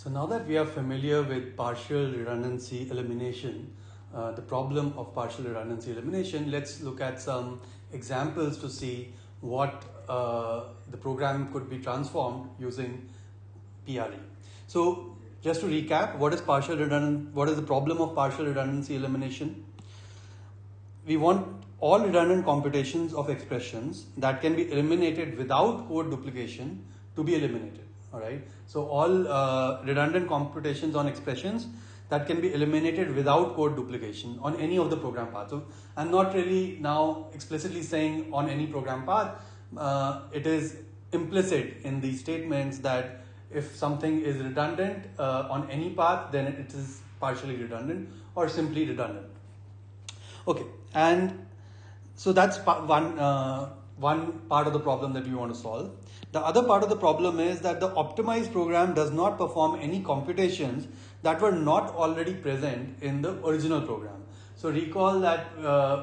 So now that we are familiar with partial redundancy elimination, the problem of partial redundancy elimination, let's look at some examples to see what the program could be transformed using PRE. So just to recap, what is the problem of partial redundancy elimination? We want all redundant computations of expressions that can be eliminated without code duplication to be eliminated. All right. So all redundant computations on expressions that can be eliminated without code duplication on any of the program paths. So I'm not really now explicitly saying on any program path. It is implicit in these statements that if something is redundant on any path, then it is partially redundant or simply redundant. Okay, and so that's one part of the problem that we want to solve. The other part of the problem is that the optimized program does not perform any computations that were not already present in the original program. So recall that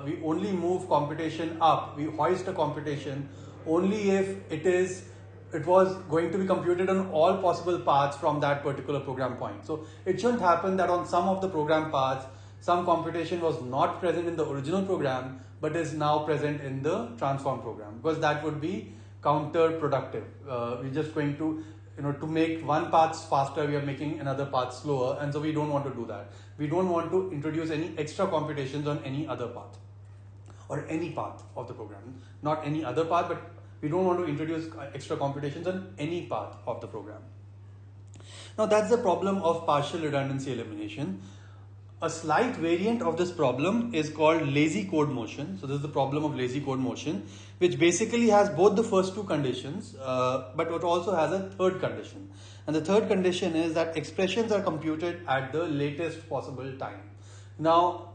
we only move computation up, we hoist a computation only if it was going to be computed on all possible paths from that particular program point. So it shouldn't happen that on some of the program paths, some computation was not present in the original program but is now present in the transform program, because that would be counterproductive. We're just going to, to make one path faster, we are making another path slower, and so we don't want to do that. We don't want to introduce any extra computations on any other path or any path of the program. Not any other path, but we don't want to introduce extra computations on any path of the program. Now that's the problem of partial redundancy elimination. A slight variant of this problem is called lazy code motion. So this is the problem of lazy code motion, which basically has both the first two conditions, but it also has a third condition. And the third condition is that expressions are computed at the latest possible time. Now,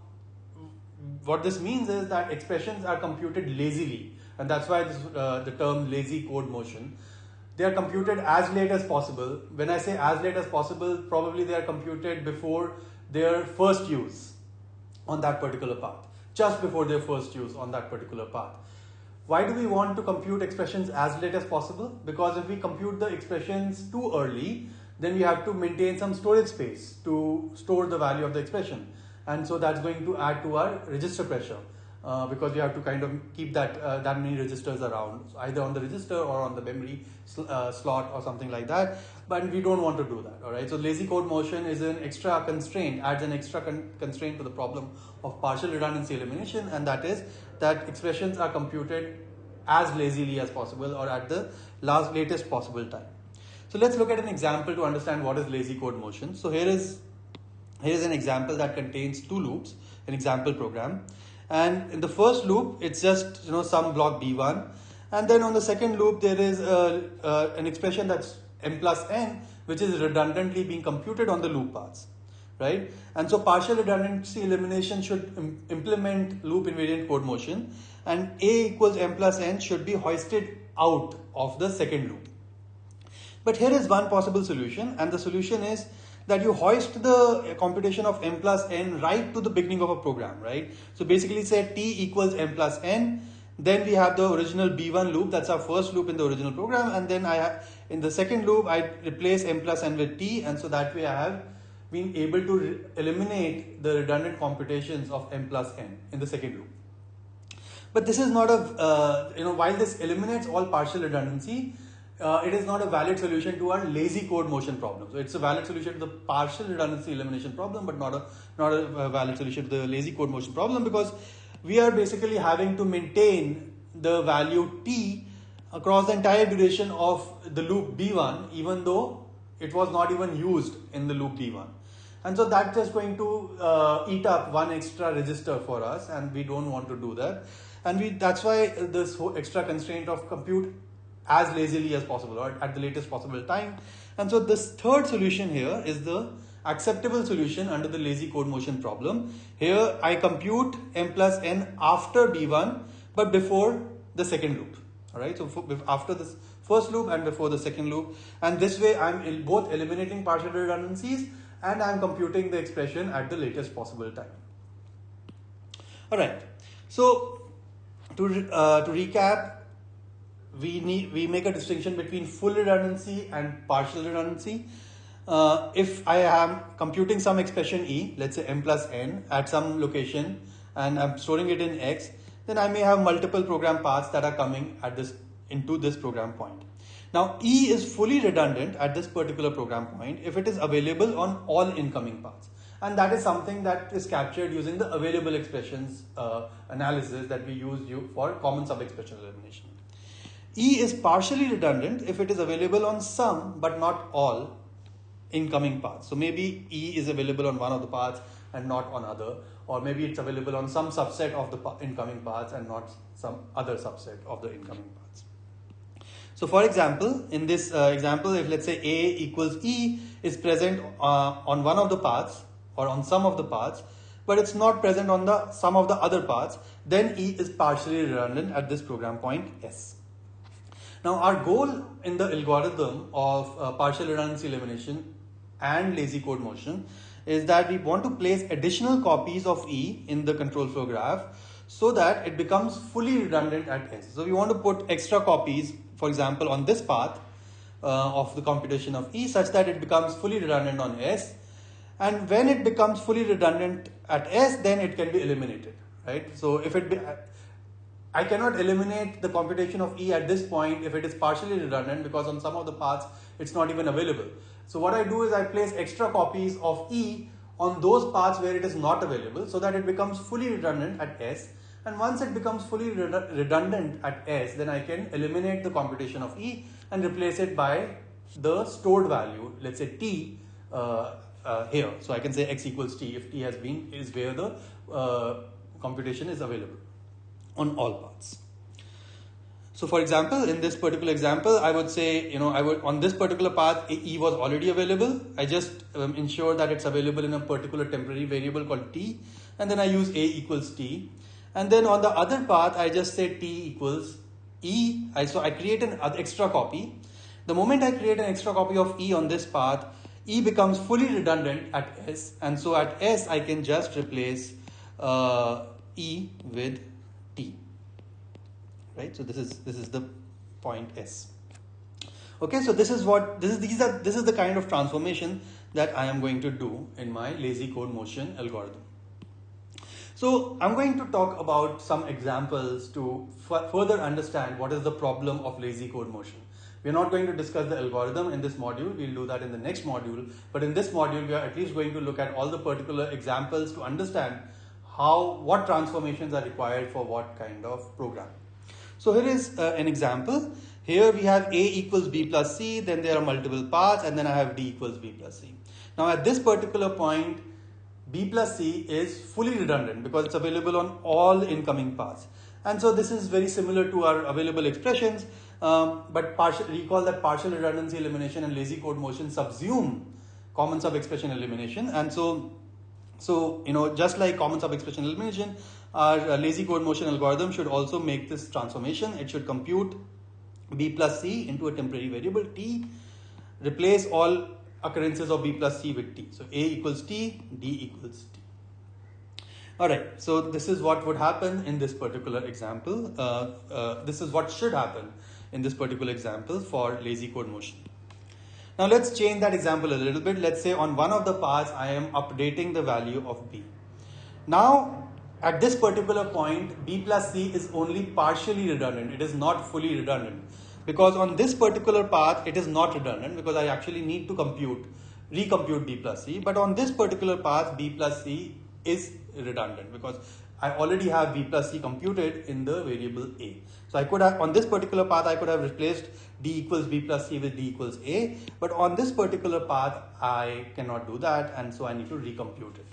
what this means is that expressions are computed lazily, and that's why the term lazy code motion. They are computed as late as possible. When I say as late as possible, probably they are computed before their first use on that particular path, just before their first use on that particular path. Why do we want to compute expressions as late as possible? Because if we compute the expressions too early, then we have to maintain some storage space to store the value of the expression. And so that's going to add to our register pressure. Because we have to kind of keep that many registers around, either on the register or on the memory slot or something like that. But we don't want to do that. All right. So lazy code motion is an extra constraint, adds an extra constraint to the problem of partial redundancy elimination, and that is that expressions are computed as lazily as possible or at the latest possible time. So let's look at an example to understand what is lazy code motion. So here is an example that contains two loops, an example program. And in the first loop, it's just some block b1, and then on the second loop there is an expression that's m plus n, which is redundantly being computed on the loop paths, right? And so partial redundancy elimination should implement loop invariant code motion, and a equals m plus n should be hoisted out of the second loop. But here is one possible solution, and the solution is that you hoist the computation of m plus n right to the beginning of a program, right? So basically say t equals m plus n, then we have the original b1 loop, that's our first loop in the original program, and then in the second loop I replace m plus n with t, and so that way I have been able to eliminate the redundant computations of m plus n in the second loop. But this is not while this eliminates all partial redundancy, it is not a valid solution to our lazy code motion problem. So it's a valid solution to the partial redundancy elimination problem, but not a valid solution to the lazy code motion problem, because we are basically having to maintain the value t across the entire duration of the loop b1, even though it was not even used in the loop b1. And so that's just going to eat up one extra register for us, and we don't want to do that. And that's why this whole extra constraint of compute as lazily as possible or at the latest possible time. And so this third solution here is the acceptable solution under the lazy code motion problem. Here I compute m plus n after b1 but before the second loop. All right, so after this first loop and before the second loop, and this way I'm both eliminating partial redundancies and I'm computing the expression at the latest possible time. All right, so to recap, we make a distinction between full redundancy and partial redundancy. if I am computing some expression e, let's say m plus n at some location, and I'm storing it in x, then I may have multiple program paths that are coming at this into this program point. Now e is fully redundant at this particular program point if it is available on all incoming paths, and that is something that is captured using the available expressions analysis that we use for common subexpression elimination. E is partially redundant if it is available on some but not all incoming paths. So maybe E is available on one of the paths and not on other, or maybe it's available on some subset of the incoming paths and not some other subset of the incoming paths. So for example, in this example, if let's say A equals E is present on one of the paths or on some of the paths, but it's not present on the some of the other paths, then E is partially redundant at this program point S. Now our goal in the algorithm of partial redundancy elimination and lazy code motion is that we want to place additional copies of E in the control flow graph so that it becomes fully redundant at S. So we want to put extra copies, for example, on this path of the computation of E such that it becomes fully redundant on S. And when it becomes fully redundant at S, then it can be eliminated, right? So if I cannot eliminate the computation of E at this point if it is partially redundant, because on some of the paths it's not even available. So what I do is I place extra copies of E on those paths where it is not available so that it becomes fully redundant at S. And once it becomes fully redundant at S, then I can eliminate the computation of E and replace it by the stored value, let's say T here. So I can say x equals T if T is where the computation is available on all paths. So for example, in this particular example, I would say, on this particular path, E was already available. I just ensure that it's available in a particular temporary variable called T, and then I use A equals T. And then on the other path, I just say T equals E. So I create an extra copy. The moment I create an extra copy of E on this path, E becomes fully redundant at S. And so at S, I can just replace E with T. Right? So this is the point S. Okay, so this is the kind of transformation that I am going to do in my lazy code motion algorithm. So I'm going to talk about some examples to further understand what is the problem of lazy code motion. We're not going to discuss the algorithm in this module, we'll do that in the next module, but in this module we are at least going to look at all the particular examples to understand what transformations are required for what kind of program. So here is an example. Here we have A equals B plus C, then there are multiple paths, and then I have D equals B plus C. Now at this particular point, B plus C is fully redundant because it's available on all incoming paths. And so this is very similar to our available expressions, but recall that partial redundancy elimination and lazy code motion subsume common subexpression elimination. And so just like common subexpression elimination, our lazy code motion algorithm should also make this transformation. It should compute B plus C into a temporary variable T, replace all occurrences of B plus C with T. So A equals T, D equals T. Alright, so this is what would happen in this particular example. This is what should happen in this particular example for lazy code motion. Now let's change that example a little bit. Let's say on one of the paths I am updating the value of B. Now at this particular point, B plus C is only partially redundant. It is not fully redundant. Because on this particular path, it is not redundant because I actually need to recompute B plus C. But on this particular path, B plus C is redundant because I already have B plus C computed in the variable A. So I could have, on this particular path, I could have replaced D equals B plus C with D equals A. But on this particular path, I cannot do that. And so I need to recompute it.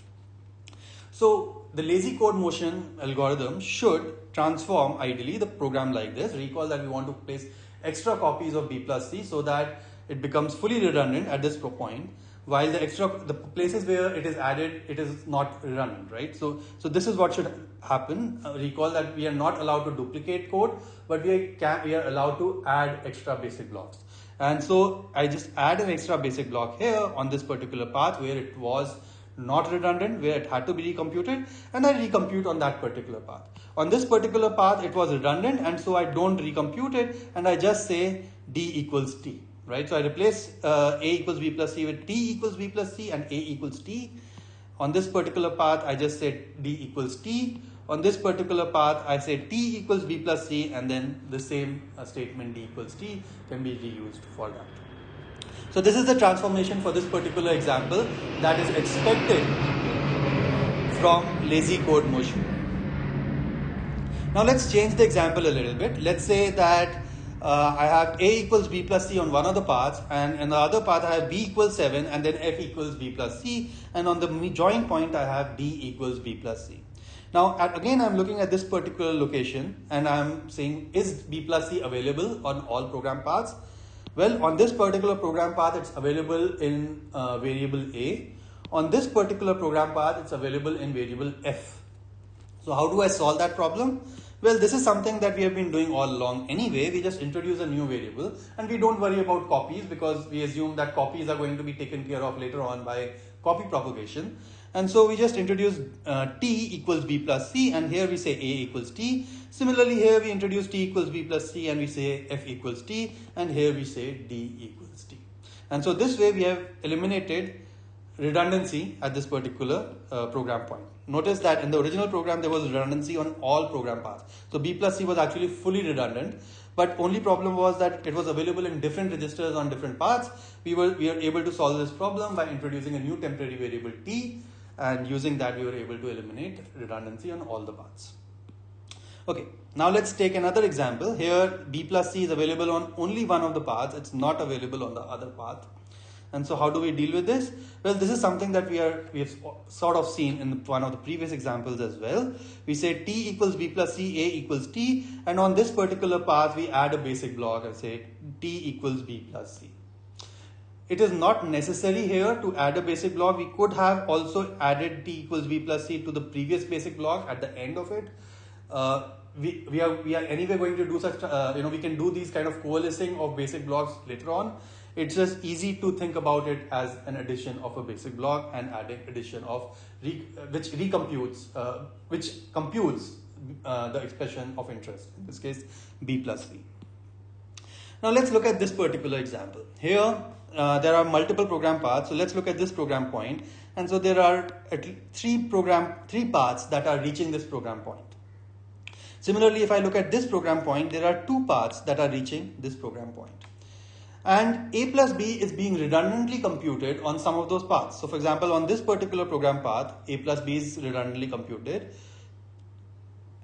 So the lazy code motion algorithm should transform ideally the program like this. Recall that we want to place extra copies of B plus C so that it becomes fully redundant at this point, while the places where it is added, it is not redundant, right? So this is what should happen. Recall that we are not allowed to duplicate code, but we are allowed to add extra basic blocks. And so I just add an extra basic block here on this particular path where it was not redundant, where it had to be recomputed, and I recompute on that particular path. On this particular path, it was redundant, and so I don't recompute it, and I just say D equals T, right? So I replace a equals b plus c with t equals b plus c and a equals t. On this particular path, I just said d equals t. On this particular path, I say t equals b plus c, and then the same statement d equals t can be reused for that. So this is the transformation for this particular example that is expected from lazy code motion. Now let's change the example a little bit. Let's say that I have a equals b plus c on one of the paths, and in the other path I have b equals 7 and then f equals b plus c, and on the join point I have d equals b plus c. Now again I'm looking at this particular location and I'm saying, is b plus c available on all program paths? Well, on this particular program path it's available in variable a. On this particular program path it's available in variable f. So how do I solve that problem? Well, this is something that we have been doing all along anyway. We just introduce a new variable and we don't worry about copies because we assume that copies are going to be taken care of later on by copy propagation. And so we just introduce t equals b plus c, and here we say a equals t. Similarly, here we introduce t equals b plus c and we say f equals t, and here we say d equals t. And so this way we have eliminated redundancy at this particular program point. Notice that in the original program there was redundancy on all program paths. So b plus c was actually fully redundant, but only problem was that it was available in different registers on different paths. We are able to solve this problem by introducing a new temporary variable t, and using that we were able to eliminate redundancy on all the paths. Okay, now let's take another example. Here b plus c is available on only one of the paths. It's not available on the other path. And so how do we deal with this? Well, this is something that we have sort of seen in one of the previous examples as well. We say t equals b plus c, a equals t, and on this particular path we add a basic block and say t equals b plus c. It is not necessary here to add a basic block. We could have also added t equals b plus c to the previous basic block at the end of it. We are anyway going to do such, we can do these kind of coalescing of basic blocks later on. It's just easy to think about it as an addition of a basic block and adding addition of which computes the expression of interest, in this case b plus c. Now let's look at this particular example. Here there are multiple program paths, so let's look at this program point. And so there are at least three paths that are reaching this program point. Similarly, if I look at this program point, there are two paths that are reaching this program point. And a plus b is being redundantly computed on some of those paths. So for example, on this particular program path, a plus b is redundantly computed.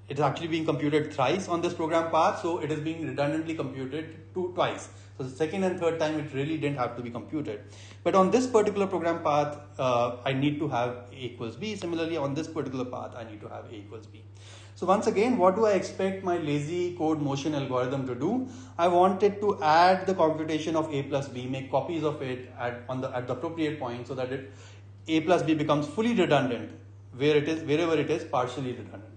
It is actually being computed thrice on this program path, so it is being redundantly computed twice. So the second and third time it really didn't have to be computed. But on this particular program path, I need to have a equals b. Similarly, on this particular path, I need to have a equals b. So once again, what do I expect my lazy code motion algorithm to do? I want it to add the computation of a plus b, make copies of it at the appropriate point, so that a plus b becomes fully redundant wherever it is partially redundant.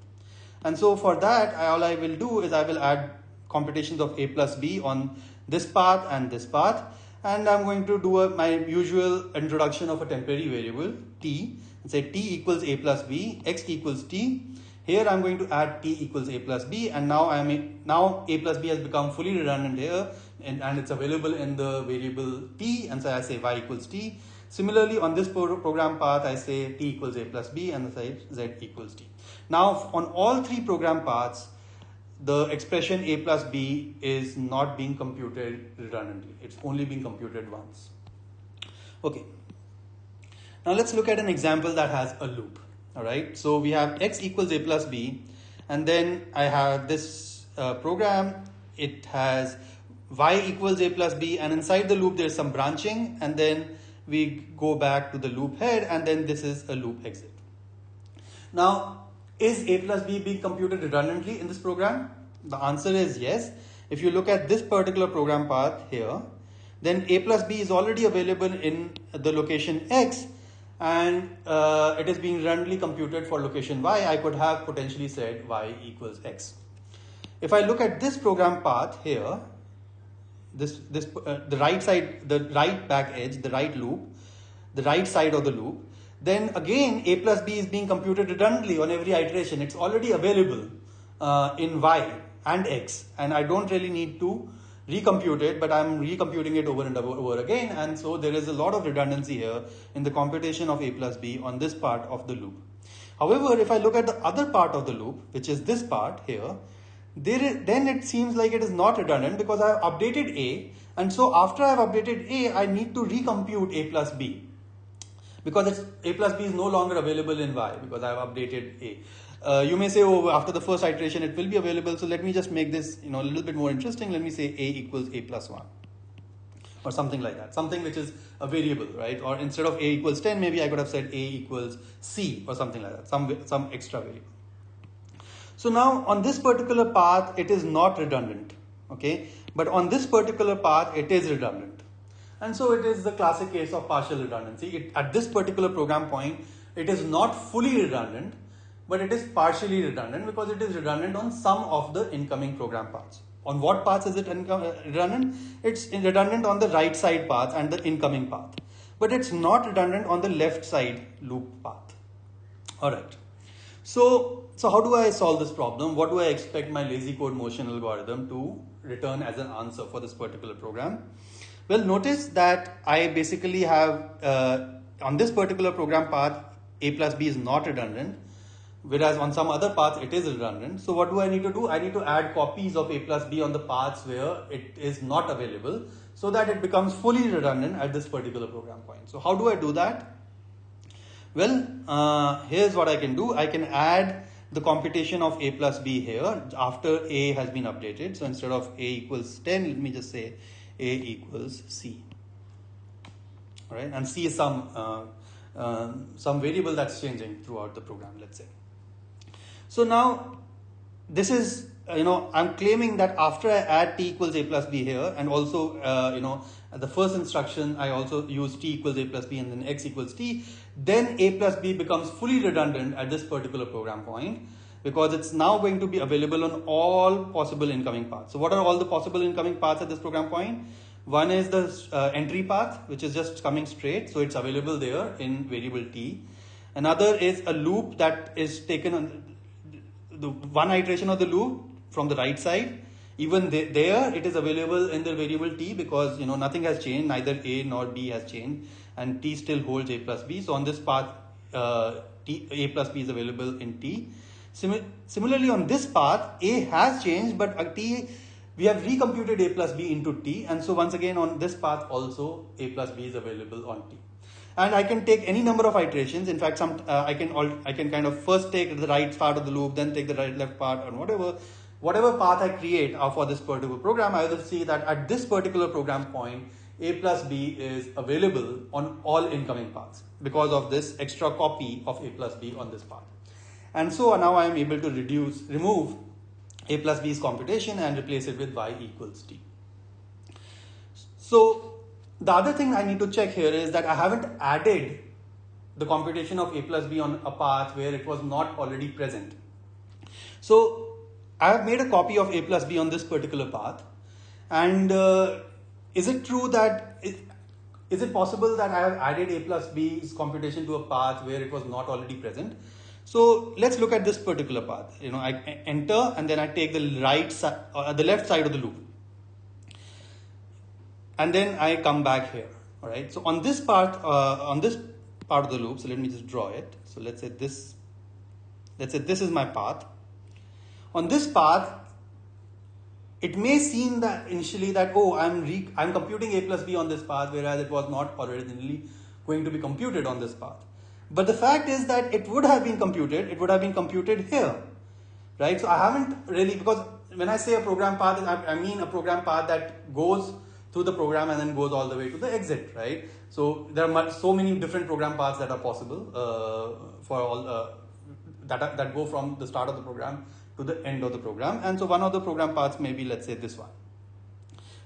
And so for that, all I will do is I will add computations of a plus b on this path and this path, and I'm going to do my usual introduction of a temporary variable t and say t equals a plus b, x equals t. Here I'm going to add t equals a plus b, and now a plus b has become fully redundant here, and it's available in the variable t, and so I say y equals t. Similarly, on this program path, I say t equals a plus b, and I say z equals t. Now, on all three program paths, the expression a plus b is not being computed redundantly. It's only being computed once. Okay. Now let's look at an example that has a loop. All right. So we have x equals a plus b, and then I have this program. It has y equals a plus b, and inside the loop there's some branching, and then we go back to the loop head, and then this is a loop exit. Now, is a plus b being computed redundantly in this program? The answer is yes. If you look at this particular program path here, then a plus b is already available in the location x, and it is being redundantly computed for location y. I could have potentially said y equals x. If I look at this program path here, the right side, the right back edge, the right loop, the right side of the loop, then again a plus b is being computed redundantly on every iteration. It's already available in y and x, and I don't really need to recompute it, but I'm recomputing it over and over again, and so there is a lot of redundancy here in the computation of a plus b on this part of the loop. However, if I look at the other part of the loop, which is this part here, then it seems like it is not redundant because I have updated a, and so after I have updated a, I need to recompute a plus b because a plus b is no longer available in y because I have updated a. You may say, oh, after the first iteration it will be available. So let me just make this a little bit more interesting. Let me say a equals a plus 1 or something like that. Something which is a variable, right? Or instead of a equals 10, maybe I could have said a equals c or something like that. Some extra variable. So now on this particular path, it is not redundant, okay? But on this particular path, it is redundant. And so it is the classic case of partial redundancy. At this particular program point, it is not fully redundant, but it is partially redundant because it is redundant on some of the incoming program paths. On what paths is it redundant? It's redundant on the right side path and the incoming path. But it's not redundant on the left side loop path. Alright. So how do I solve this problem? What do I expect my lazy code motion algorithm to return as an answer for this particular program? Well, notice that I basically have, on this particular program path, a plus b is not redundant. Whereas on some other paths it is redundant. So what do I need to do? I need to add copies of a plus b on the paths where it is not available so that it becomes fully redundant at this particular program point. So how do I do that? Well, here's what I can do. I can add the computation of a plus b here after a has been updated. So instead of a equals 10, let me just say a equals c. All right, and c is some variable that's changing throughout the program, let's say. So now this is, I'm claiming that after I add t equals a plus b here, and also, at the first instruction, I also use t equals a plus b and then x equals t, then a plus b becomes fully redundant at this particular program point because it's now going to be available on all possible incoming paths. So what are all the possible incoming paths at this program point? One is the entry path, which is just coming straight. So it's available there in variable t. Another is a loop that is taken on the one iteration of the loop from the right side. Even there it is available in the variable t because nothing has changed, neither a nor b has changed, and t still holds a plus b. So on this path, a plus b is available in t. Similarly, on this path, a has changed, but we have recomputed a plus b into t, and so once again on this path also a plus b is available on t. And I can take any number of iterations. In fact, I can kind of first take the right part of the loop, then take the left part, and whatever path I create for this particular program, I will see that at this particular program point, a plus b is available on all incoming paths because of this extra copy of a plus b on this path. And so now I am able to remove a plus b's computation and replace it with y equals t. So the other thing I need to check here is that I haven't added the computation of a plus b on a path where it was not already present. So I have made a copy of a plus b on this particular path, and is it true that is it possible that I have added a plus b's computation to a path where it was not already present? So let's look at this particular path. I enter and then I take the the left side of the loop, and then I come back here. All right. So on this part of the loop, so let me just draw it. So let's say this is my path. On this path, it may seem that initially that I'm computing a plus b on this path, whereas it was not originally going to be computed on this path. But the fact is that it would have been computed. It would have been computed here, right? So I haven't really, because when I say a program path, I mean a program path that goes through the program and then goes all the way to the exit, right? So there are so many different program paths that are possible for all that go from the start of the program to the end of the program. And so one of the program paths may be, let's say, this one,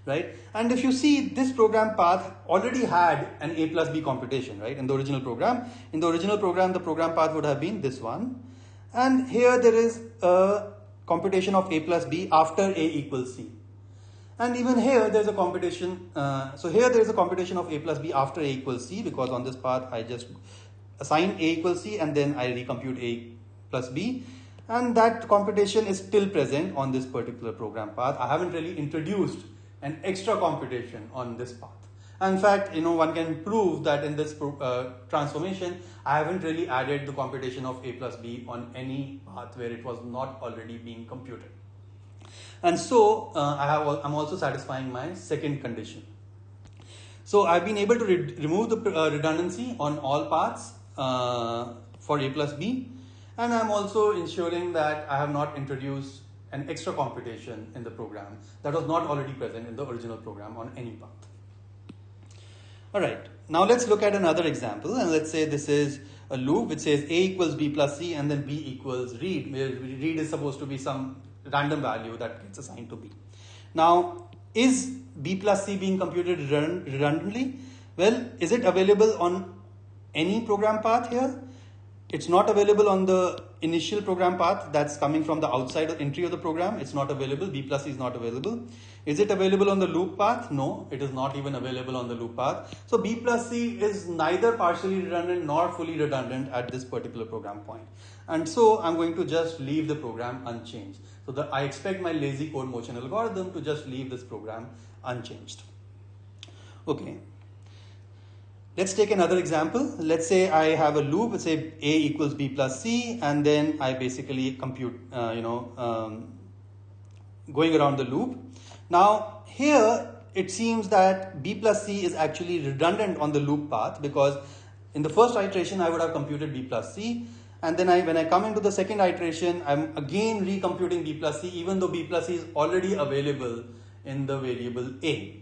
right? And if you see, this program path already had an a plus b computation, right? In the original program, the program path would have been this one. And here there is a computation of a plus b after a equals c. And even here there's a computation. So here there is a computation of a plus b after a equals c, because on this path I just assign a equals c and then I recompute a plus b. And that computation is still present on this particular program path. I haven't really introduced an extra computation on this path. In fact, one can prove that in this transformation, I haven't really added the computation of a plus b on any path where it was not already being computed. And so I'm also satisfying my second condition. So I've been able to remove the redundancy on all paths for a plus b, and I'm also ensuring that I have not introduced an extra computation in the program that was not already present in the original program on any path. Alright, now let's look at another example, and let's say this is a loop which says a equals b plus c and then b equals read, where read is supposed to be some random value that gets assigned to b. Now, is b plus c being computed redundantly? Well, is it available on any program path here? It's not available on the initial program path that's coming from the outside entry of the program. It's not available. B plus c is not available. Is it available on the loop path? No, it is not even available on the loop path. So B plus C is neither partially redundant nor fully redundant at this particular program point. And so I'm going to just leave the program unchanged. So I expect my lazy code motion algorithm to just leave this program unchanged. Okay. Let's take another example. Let's say I have a loop, let's say A equals B plus C, and then I basically compute, going around the loop. Now here it seems that B plus C is actually redundant on the loop path, because in the first iteration I would have computed B plus C, and then when I come into the second iteration, I'm again recomputing B plus C, even though B plus C is already available in the variable A.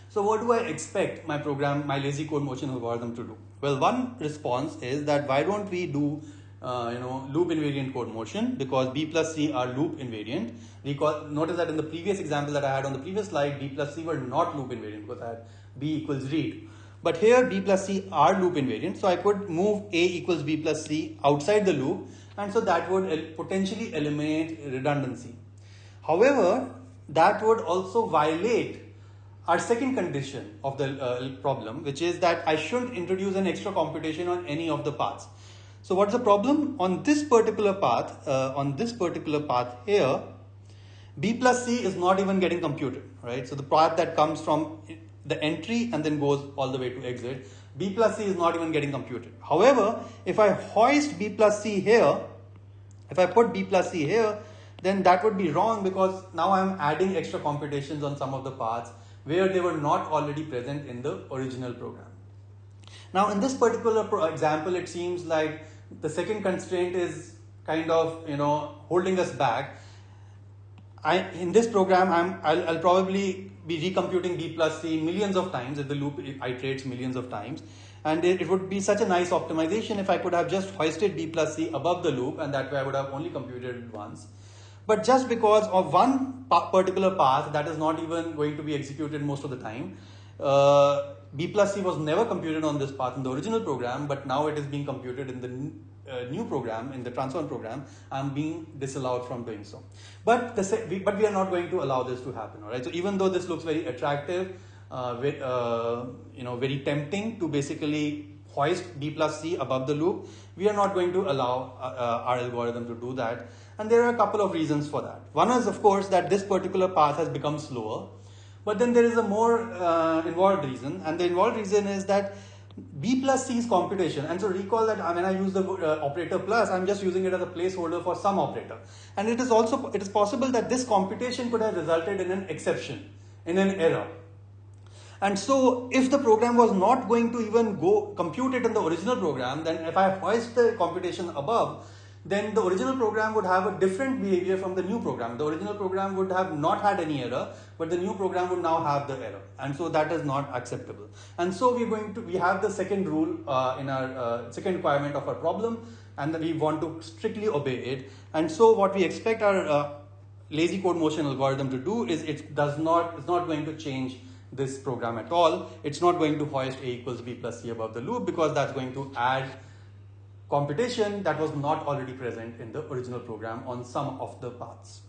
So what do I expect my lazy code motion algorithm to do? Well, one response is that why don't we do loop invariant code motion, because B plus C are loop invariant. Notice that in the previous example that I had on the previous slide, B plus C were not loop invariant because I had B equals read. But here B plus C are loop invariant, so I could move A equals B plus C outside the loop, and so that would potentially eliminate redundancy. However, that would also violate our second condition of the problem, which is that I shouldn't introduce an extra computation on any of the paths. So what's the problem? On this particular path, here, B plus C is not even getting computed, right? So the path that comes from the entry and then goes all the way to exit, B plus C is not even getting computed. However, if I hoist B plus C here, if I put B plus C here, then that would be wrong, because now I'm adding extra computations on some of the paths where they were not already present in the original program. Now in this particular example, it seems like the second constraint is kind of holding us back. In this program, I'll probably be recomputing B plus C millions of times if the loop iterates millions of times, and it would be such a nice optimization if I could have just hoisted B plus C above the loop, and that way I would have only computed it once. But just because of one particular path that is not even going to be executed most of the time, B plus C was never computed on this path in the original program, but now it is being computed in the new program, in the transform program. I'm being disallowed from doing so. But we are not going to allow this to happen. All right. So even though this looks very attractive, very tempting to basically hoist B plus C above the loop, we are not going to allow our algorithm to do that. And there are a couple of reasons for that. One is, of course, that this particular path has become slower. But then there is a more involved reason. And the involved reason is that B plus C is computation. And so recall that when I use the operator plus, I'm just using it as a placeholder for some operator. And it is possible that this computation could have resulted in an exception, in an error. And so if the program was not going to even go compute it in the original program, then if I hoist the computation above, then the original program would have a different behavior from the new program. The original program would have not had any error, but the new program would now have the error. And so that is not acceptable. And so we have the second rule in our second requirement of our problem, and we want to strictly obey it. And so what we expect our lazy code motion algorithm to do is it's not going to change this program at all. It's not going to hoist A equals B plus C above the loop, because that's going to add computation that was not already present in the original program on some of the paths.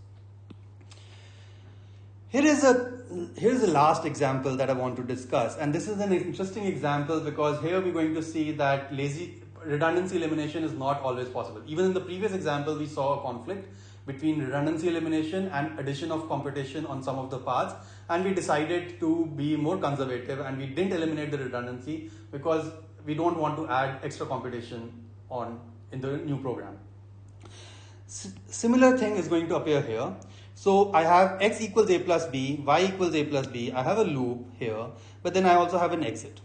Here's a last example that I want to discuss, and this is an interesting example because here we're going to see that lazy redundancy elimination is not always possible. Even in the previous example, we saw a conflict between redundancy elimination and addition of computation on some of the paths, and we decided to be more conservative and we didn't eliminate the redundancy because we don't want to add extra computation on in the new program. Similar thing is going to appear here. So I have x equals a plus b, y equals a plus b. I have a loop here, but then I also have an exit.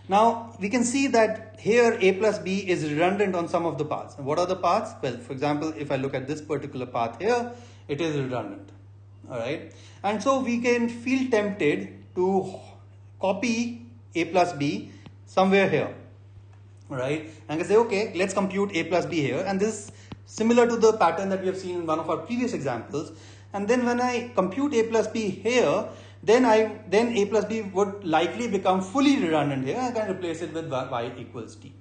Now we can see that here a plus b is redundant on some of the paths. And what are the paths? Well, for example, if I look at this particular path here, it is redundant. All right. And so we can feel tempted to copy a plus b somewhere here. All right. And I say, okay, let's compute a plus b here. And this is similar to the pattern that we have seen in one of our previous examples. And then when I compute a plus b here, then a plus b would likely become fully redundant here. I can replace it with y equals t.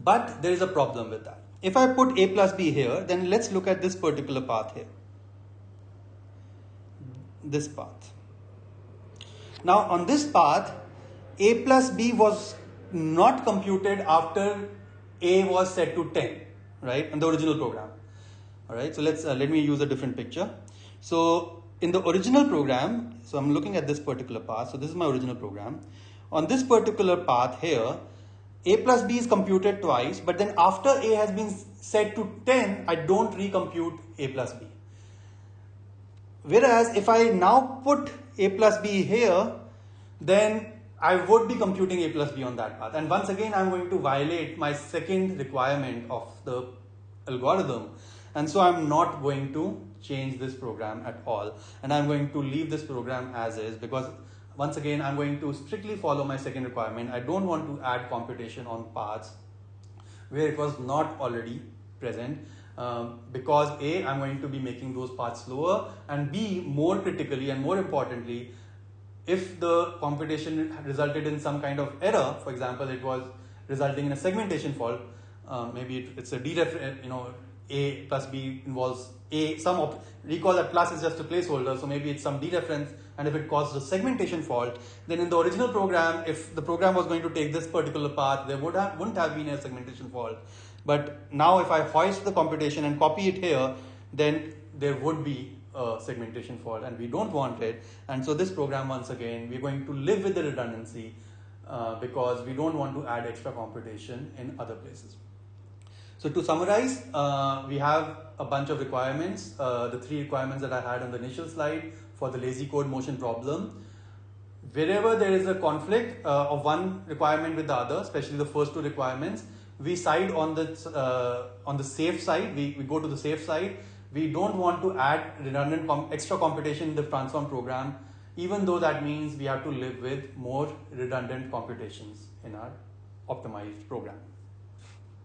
But there is a problem with that. If I put a plus b here, then let's look at this particular path here. This path. Now on this path, a plus b was not computed after a was set to 10, right, in the original program. All right, so let me use a different picture. So in the original program, so I'm looking at this particular path. So this is my original program. On this particular path here, a plus b is computed twice, but then after a has been set to 10, I don't recompute a plus b. Whereas if I now put a plus b here, then I would be computing a plus b on that path. And once again, I'm going to violate my second requirement of the algorithm. And so I'm not going to change this program at all. And I'm going to leave this program as is, because once again, I'm going to strictly follow my second requirement. I don't want to add computation on paths where it was not already present. Because A, I'm going to be making those paths slower, and B, more critically and more importantly, if the computation resulted in some kind of error, for example, it was resulting in a segmentation fault, maybe it's a dereference, A plus B involves A, recall that plus is just a placeholder, so maybe it's some dereference, and if it caused a segmentation fault, then in the original program, if the program was going to take this particular path, there wouldn't have been a segmentation fault. But now if I hoist the computation and copy it here, then there would be a segmentation fault, and we don't want it. And so this program, once again, we're going to live with the redundancy because we don't want to add extra computation in other places. So to summarize, we have a bunch of requirements, the 3 requirements that I had on the initial slide for the lazy code motion problem. Wherever there is a conflict of one requirement with the other, especially the first 2 requirements, we side on the safe side. We go to the safe side. We don't want to add redundant extra computation in the transform program, even though that means we have to live with more redundant computations in our optimized program.